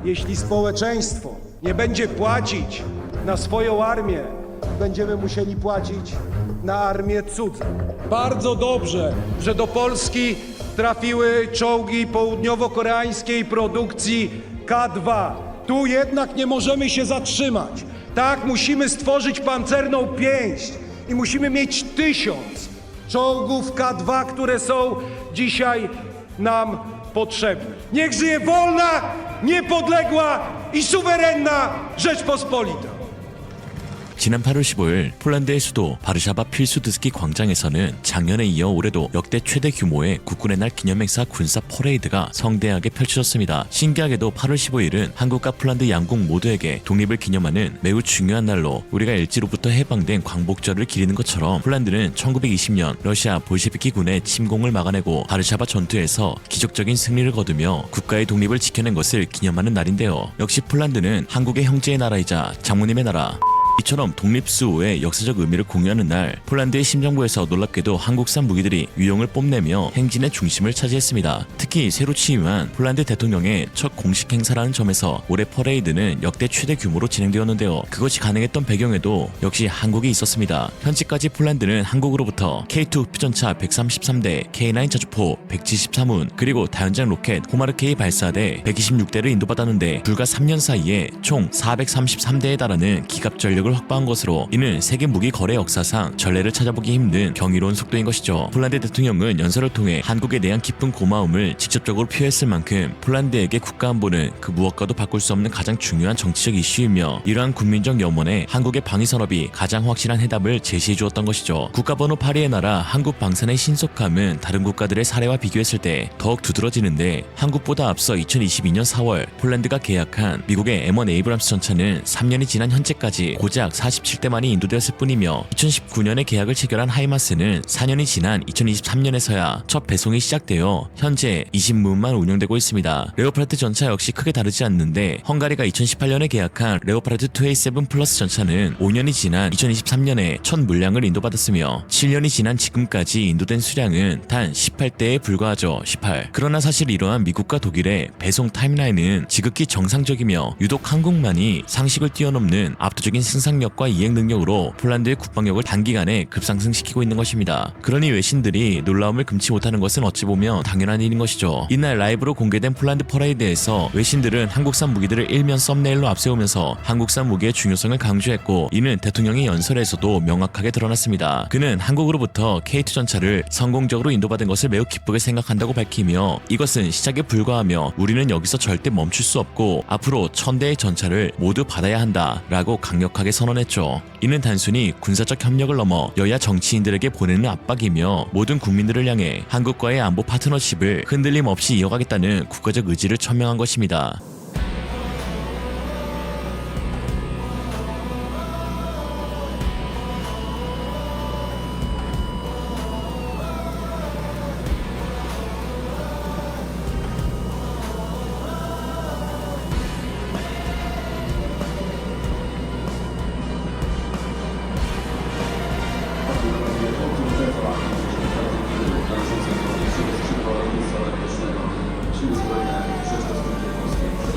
Jeśli społeczeństwo nie będzie płacić na swoją armię, będziemy musieli płacić na armię cudzą. Bardzo dobrze, że do Polski trafiły czołgi południowo-koreańskiej produkcji K2. Tu jednak nie możemy się zatrzymać. Tak, musimy stworzyć pancerną pięść i musimy mieć 1000 czołgów K2, które są dzisiaj nam potrzebne. Niech żyje wolna, niepodległa i suwerenna Rzeczpospolita! 지난 8월 15일 폴란드의 수도 바르샤바 필수드스키 광장에서는 작년에 이어 올해도 역대 최대 규모의 국군의 날 기념행사 군사 퍼레이드가 성대하게 펼쳐졌습니다. 신기하게도 8월 15일은 한국과 폴란드 양국 모두에게 독립을 기념하는 매우 중요한 날로 우리가 일제로부터 해방된 광복절을 기리는 것처럼 폴란드는 1920년 러시아 볼셰비키군의 침공을 막아내고 바르샤바 전투에서 기적적인 승리를 거두며 국가의 독립을 지켜낸 것을 기념하는 날인데요. 역시 폴란드는 한국의 형제의 나라이자 장모님의 나라, 이처럼 독립수호의 역사적 의미를 공유하는 날, 폴란드의 심정부에서 놀랍게도 한국산 무기들이 유용을 뽐내며 행진의 중심을 차지했습니다. 특히 새로 취임한 폴란드 대통령의 첫 공식 행사라는 점에서 올해 퍼레이드는 역대 최대 규모로 진행되었는데요. 그것이 가능했던 배경에도 역시 한국이 있었습니다. 현재까지 폴란드는 한국으로부터 K2 표전차 133대, K9 자주포 173운, 그리고 다연장 로켓 호마르K 발사대 126대를 인도받았는데 불과 3년 사이에 총 433대에 달하는 기갑 전력을 확보한 것으로, 이는 세계 무기 거래 역사상 전례를 찾아보기 힘든 경이로운 속도인 것이죠. 폴란드 대통령은 연설을 통해 한국에 대한 깊은 고마움을 직접적으로 표했을 만큼 폴란드에게 국가안보는 그 무엇과도 바꿀 수 없는 가장 중요한 정치적 이슈이며, 이러한 국민적 염원에 한국의 방위산업이 가장 확실한 해답을 제시해 주었던 것이죠. 국가번호 8위의 나라 한국 방산의 신속함은 다른 국가들의 사례와 비교했을 때 더욱 두드러지는데, 한국보다 앞서 2022년 4월 폴란드가 계약한 미국의 M1 에이브람스 전차는 3년이 지난 현재까지 고작 47대만이 인도되었을 뿐이며, 2019년에 계약을 체결한 하이마스는 4년이 지난 2023년에서야 첫 배송이 시작되어 현재 20문만 운영되고 있습니다. 레오파르트 전차 역시 크게 다르지 않는데, 헝가리가 2018년에 계약한 레오파르트 2A7 플러스 전차는 5년이 지난 2023년에 첫 물량을 인도받았으며, 7년이 지난 지금까지 인도된 수량은 단 18대에 불과하죠. 18. 그러나 사실 이러한 미국과 독일의 배송 타임라인은 지극히 정상적이며, 유독 한국만이 상식을 뛰어넘는 압도적인 생산력과 이행 능력으로 폴란드의 국방력을 단기간에 급상승시키고 있는 것입니다. 그러니 외신들이 놀라움을 금치 못하는 것은 어찌 보면 당연한 일인 것이죠. 이날 라이브로 공개된 폴란드 퍼레이드에서 외신들은 한국산 무기들을 일면 썸네일로 앞세우면서 한국산 무기의 중요성을 강조했고, 이는 대통령의 연설에서도 명확하게 드러났습니다. 그는 한국으로부터 K2 전차를 성공적으로 인도받은 것을 매우 기쁘게 생각한다고 밝히며, 이것은 시작에 불과하며 우리는 여기서 절대 멈출 수 없고 앞으로 1000대의 전차를 모두 받아야 한다라고 강력하게 선언했죠. 이는 단순히 군사적 협력을 넘어 여야 정치인들에게 보내는 압박이며, 모든 국민들을 향해 한국과의 안보 파트너십을 흔들림 없이 이어가겠다는 국가적 의지를 천명한 것입니다. Siły Zbrojne Rzeczypospolitej Polskiej.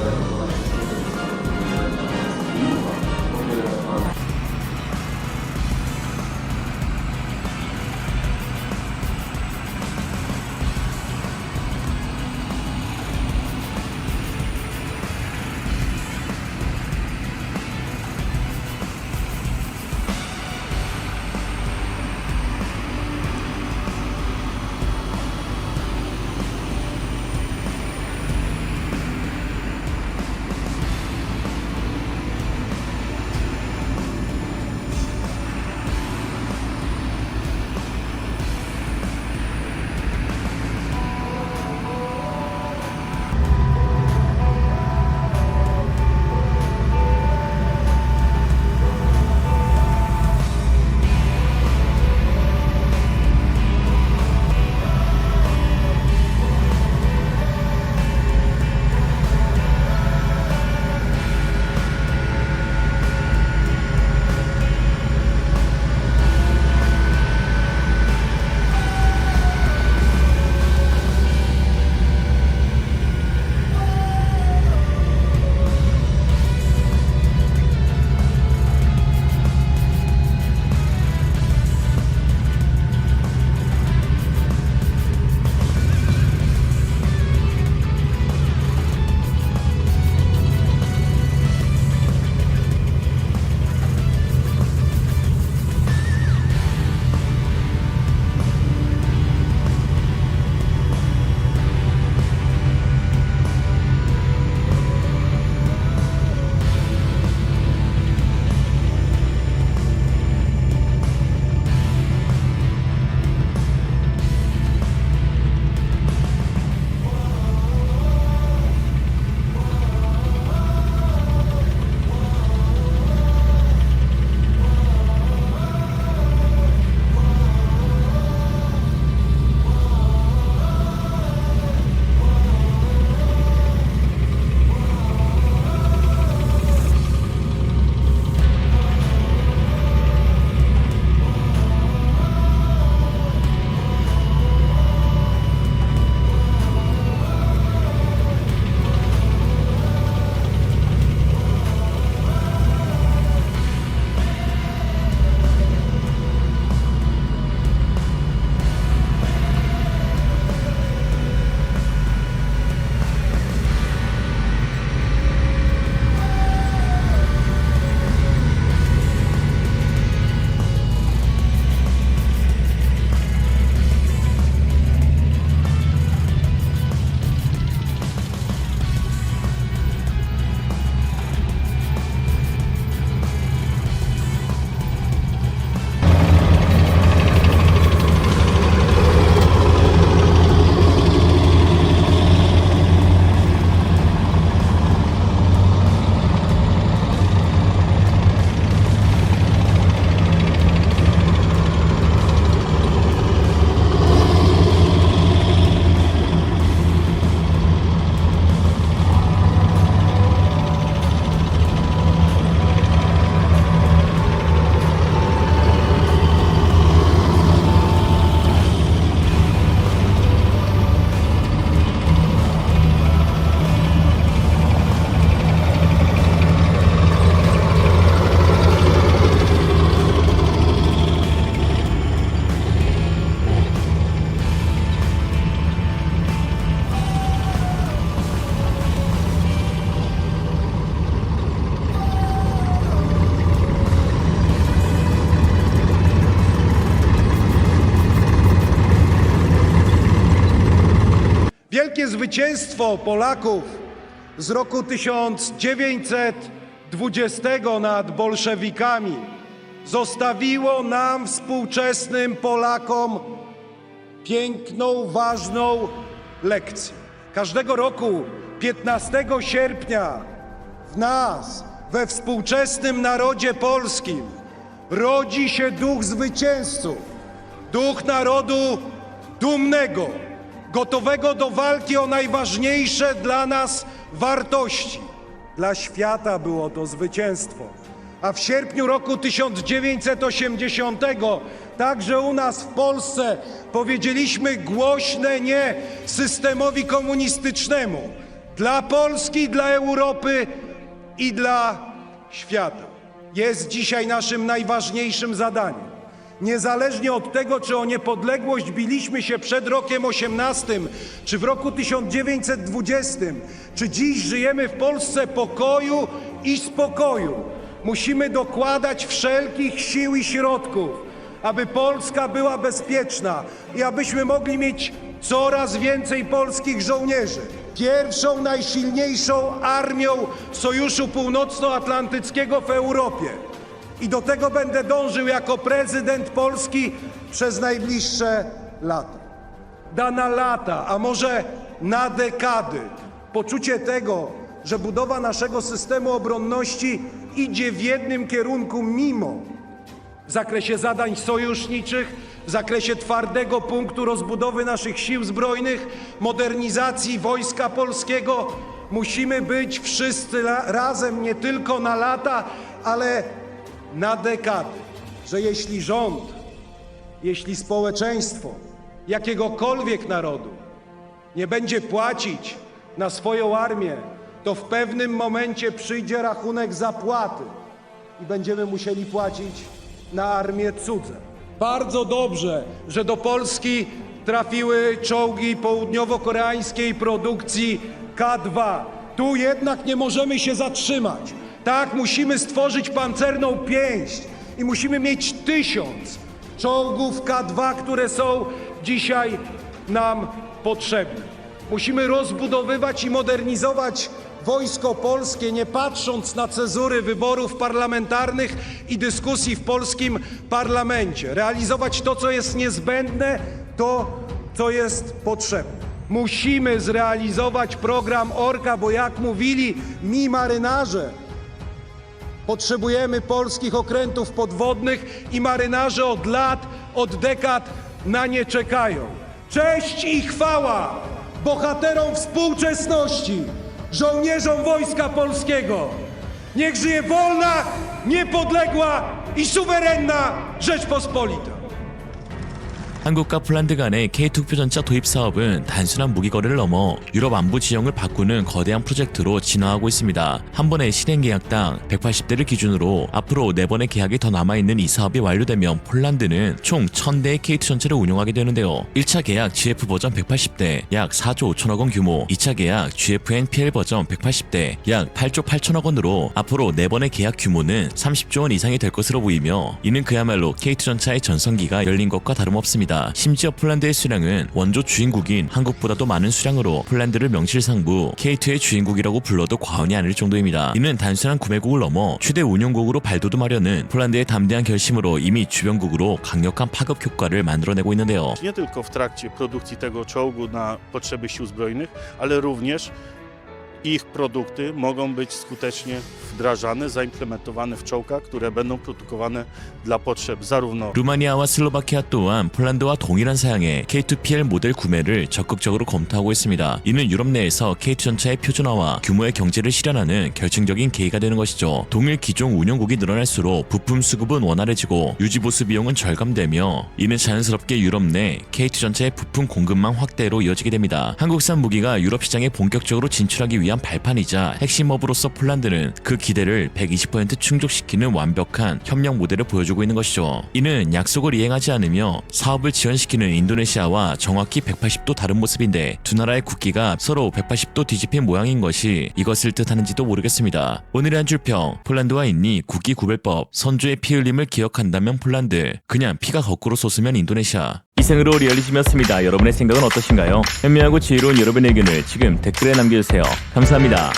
wielkie zwycięstwo Polaków z roku 1920 nad bolszewikami zostawiło nam, współczesnym Polakom, piękną, ważną lekcję. Każdego roku 15 sierpnia w nas, we współczesnym narodzie polskim, rodzi się duch zwycięzców, duch narodu dumnego, gotowego do walki o najważniejsze dla nas wartości. Dla świata było to zwycięstwo. A w sierpniu roku 1980 także u nas w Polsce powiedzieliśmy głośne nie systemowi komunistycznemu. Dla Polski, dla Europy i dla świata. Jest dzisiaj naszym najważniejszym zadaniem. Niezależnie od tego, czy o niepodległość biliśmy się przed rokiem 18, czy w roku 1920, czy dziś żyjemy w Polsce pokoju i spokoju, musimy dokładać wszelkich sił i środków, aby Polska była bezpieczna i abyśmy mogli mieć coraz więcej polskich żołnierzy. Pierwszą, najsilniejszą armią Sojuszu Północnoatlantyckiego w Europie. I do tego będę dążył jako prezydent Polski przez najbliższe lata. Na lata, a może na dekady. Poczucie tego, że budowa naszego systemu obronności idzie w jednym kierunku w zakresie zadań sojuszniczych, w zakresie twardego punktu rozbudowy naszych sił zbrojnych, modernizacji Wojska Polskiego. Musimy być wszyscy razem nie tylko na lata, ale na dekady. Że jeśli rząd, jeśli społeczeństwo jakiegokolwiek narodu nie będzie płacić na swoją armię, to w pewnym momencie przyjdzie rachunek zapłaty i będziemy musieli płacić na armię cudze. Bardzo dobrze, że do Polski trafiły czołgi południowo-koreańskiej produkcji K2. Tu jednak nie możemy się zatrzymać. Tak, musimy stworzyć pancerną pięść i musimy mieć 1000 czołgów K2, które są dzisiaj nam potrzebne. Musimy rozbudowywać i modernizować Wojsko Polskie, nie patrząc na cezury wyborów parlamentarnych i dyskusji w polskim parlamencie. Realizować to, co jest niezbędne, to, co jest potrzebne. Musimy zrealizować program Orka, bo jak mówili mi marynarze, potrzebujemy polskich okrętów podwodnych i marynarze od lat, od dekad na nie czekają. Cześć i chwała bohaterom współczesności, żołnierzom Wojska Polskiego. Niech żyje wolna, niepodległa i suwerenna Rzeczpospolita. 한국과 폴란드 간의 K2표 도입 사업은 단순한 무기거래를 넘어 유럽 안보 지형을 바꾸는 거대한 프로젝트로 진화하고 있습니다. 한 번의 실행 계약당 180대를 기준으로 앞으로 4번의 계약이 더 남아있는 이 사업이 완료되면 폴란드는 총 1000대의 K2 전체를 운용하게 되는데요. 1차 계약 GF 버전 180대 약 4조 5천억 원 규모, 2차 계약 GFNPL 버전 180대 약 8조 8천억 원으로 앞으로 4번의 계약 규모는 30조 원 이상이 될 것으로 보이며, 이는 그야말로 K2 전차의 전성기가 열린 것과 다름없습니다. 심지어 폴란드의 수량은 원조 주인국인 한국보다도 많은 수량으로 폴란드를 명실상부 K2의 주인국이라고 불러도 과언이 아닐 정도입니다. 이는 단순한 구매국을 넘어 최대 운용국으로 발돋움하려는 폴란드의 담대한 결심으로 이미 주변국으로 강력한 파급 효과를 만들어내고 있는데요. Nie tylko w trakcie produkcji tego czołgu na potrzeby sił zbrojnych, ale również ich produkty mogą być skutecznie wdrażane, zaimplementowane w czołgach, które będą produkowane dla potrzeb zarówno 루마니아와 슬로바키아 또한 폴란드와 동일한 사양의 K2PL 모델 구매를 적극적으로 검토하고 있습니다. 이는 유럽 내에서 K2 전차의 표준화와 규모의 경제를 실현하는 결정적인 계기가 되는 것이죠. 동일 기종 운용국이 늘어날수록 부품 수급은 원활해지고 유지보수 비용은 절감되며, 이는 자연스럽게 유럽 내 K2 전차의 부품 공급망 확대로 이어지게 됩니다. 한국산 무기가 유럽 시장에 본격적으로 진출하기 위한 발판이자 핵심 업으로서 폴란드는 그 기대를 120% 충족시키는 완벽한 협력 모델을 보여주고 있는 것이죠. 이는 약속을 이행하지 않으며 사업을 지연시키는 인도네시아와 정확히 180도 다른 모습인데, 두 나라의 국기가 서로 180도 뒤집힌 모양인 것이 이것을 뜻하는지도 모르겠습니다. 오늘의 한 줄평, 폴란드와 인니 국기 구별법, 선조의 피 흘림을 기억한다면 폴란드, 그냥 피가 거꾸로 솟으면 인도네시아. 이상으로 리얼리즘이었습니다. 여러분의 생각은 어떠신가요? 현명하고 지혜로운 여러분의 의견을 지금 댓글에 남겨주세요. 감사합니다.